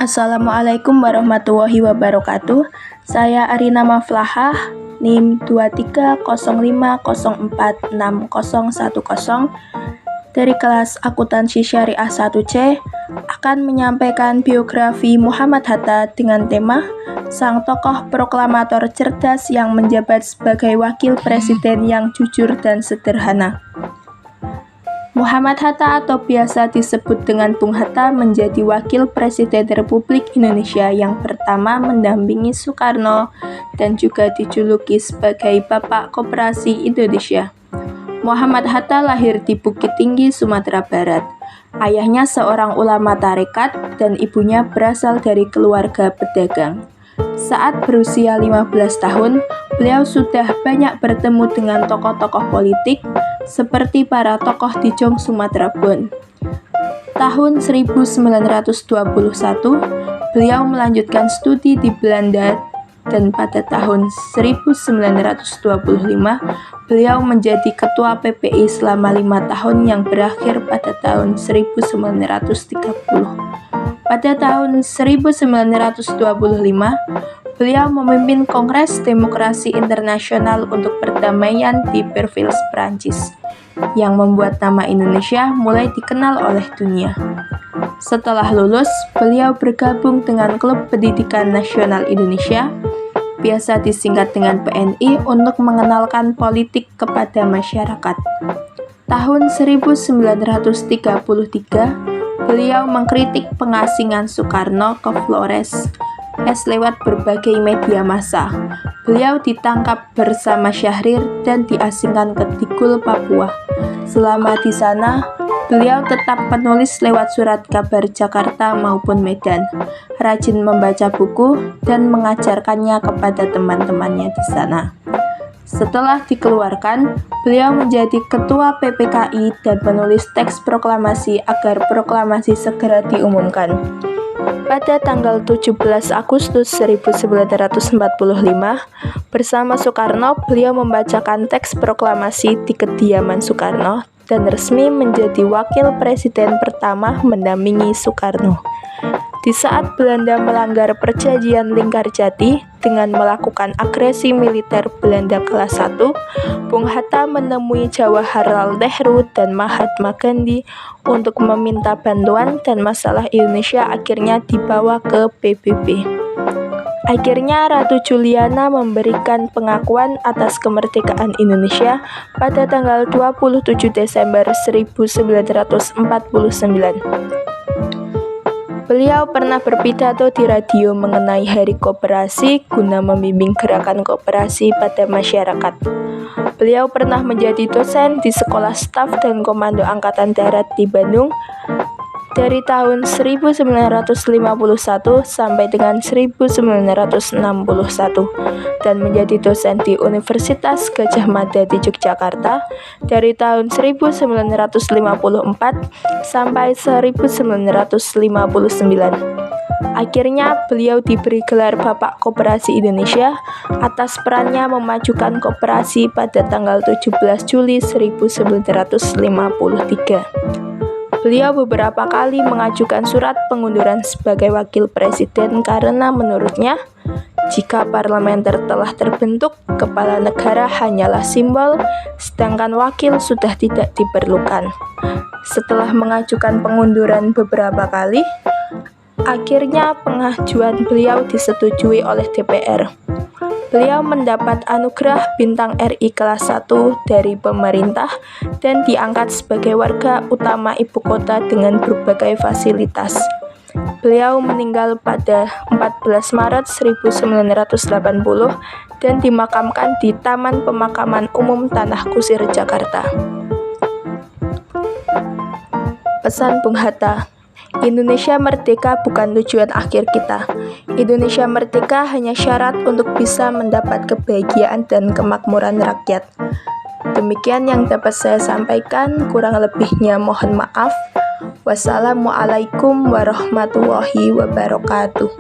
Assalamualaikum warahmatullahi wabarakatuh. Saya Arina Maflahah, NIM 2305046010 dari kelas Akuntansi Syariah 1C akan menyampaikan biografi Muhammad Hatta dengan tema sang tokoh proklamator cerdas yang menjabat sebagai wakil presiden yang jujur dan sederhana. Muhammad Hatta atau biasa disebut dengan Bung Hatta menjadi Wakil Presiden Republik Indonesia yang pertama mendampingi Soekarno dan juga dijuluki sebagai Bapak Koperasi Indonesia. Muhammad Hatta lahir di Bukit Tinggi, Sumatera Barat. Ayahnya seorang ulama tarekat dan ibunya berasal dari keluarga pedagang. Saat berusia 15 tahun, beliau sudah banyak bertemu dengan tokoh-tokoh politik seperti para tokoh di Jong Sumatera Bon. Tahun 1921, beliau melanjutkan studi di Belanda dan pada tahun 1925, beliau menjadi ketua PPI selama 5 tahun yang berakhir pada tahun 1930. Pada tahun 1925, beliau memimpin Kongres Demokrasi Internasional untuk Perdamaian di Versailles, Prancis, yang membuat nama Indonesia mulai dikenal oleh dunia. Setelah lulus, beliau bergabung dengan Klub Pendidikan Nasional Indonesia, biasa disingkat dengan PNI, untuk mengenalkan politik kepada masyarakat. Tahun 1933, beliau mengkritik pengasingan Soekarno ke Flores lewat berbagai media massa. Beliau ditangkap bersama Syahrir dan diasingkan ke Tigul, Papua. Selama di sana, beliau tetap menulis lewat surat kabar Jakarta maupun Medan, rajin membaca buku dan mengajarkannya kepada teman-temannya di sana. Setelah dikeluarkan, beliau menjadi ketua PPKI dan menulis teks proklamasi agar proklamasi segera diumumkan. Pada tanggal 17 Agustus 1945, bersama Soekarno, beliau membacakan teks proklamasi di kediaman Soekarno dan resmi menjadi wakil presiden pertama mendampingi Soekarno. Di saat Belanda melanggar perjanjian Linggarjati dengan melakukan agresi militer Belanda kelas 1, Bung Hatta menemui Jawaharlal Nehru dan Mahatma Gandhi untuk meminta bantuan dan masalah Indonesia akhirnya dibawa ke PBB. Akhirnya Ratu Juliana memberikan pengakuan atas kemerdekaan Indonesia pada tanggal 27 Desember 1949. Beliau pernah berpidato di radio mengenai Hari Koperasi guna membimbing gerakan koperasi pada masyarakat. Beliau pernah menjadi dosen di Sekolah Staf dan Komando Angkatan Darat di Bandung dari tahun 1951 sampai dengan 1961 dan menjadi dosen di Universitas Gadjah Mada di Yogyakarta dari tahun 1954 sampai 1959. Akhirnya beliau diberi gelar Bapak Koperasi Indonesia atas perannya memajukan koperasi pada tanggal 17 Juli 1953. Beliau beberapa kali mengajukan surat pengunduran sebagai wakil presiden karena menurutnya, jika parlementer telah terbentuk, kepala negara hanyalah simbol, sedangkan wakil sudah tidak diperlukan. Setelah mengajukan pengunduran beberapa kali, akhirnya pengajuan beliau disetujui oleh DPR. Beliau mendapat anugerah bintang RI kelas 1 dari pemerintah dan diangkat sebagai warga utama ibu kota dengan berbagai fasilitas. Beliau meninggal pada 14 Maret 1980 dan dimakamkan di Taman Pemakaman Umum Tanah Kusir, Jakarta. Pesan Bung Hatta: Indonesia merdeka bukan tujuan akhir kita. Indonesia merdeka hanya syarat untuk bisa mendapat kebahagiaan dan kemakmuran rakyat. Demikian yang dapat saya sampaikan, kurang lebihnya mohon maaf. Wassalamualaikum warahmatullahi wabarakatuh.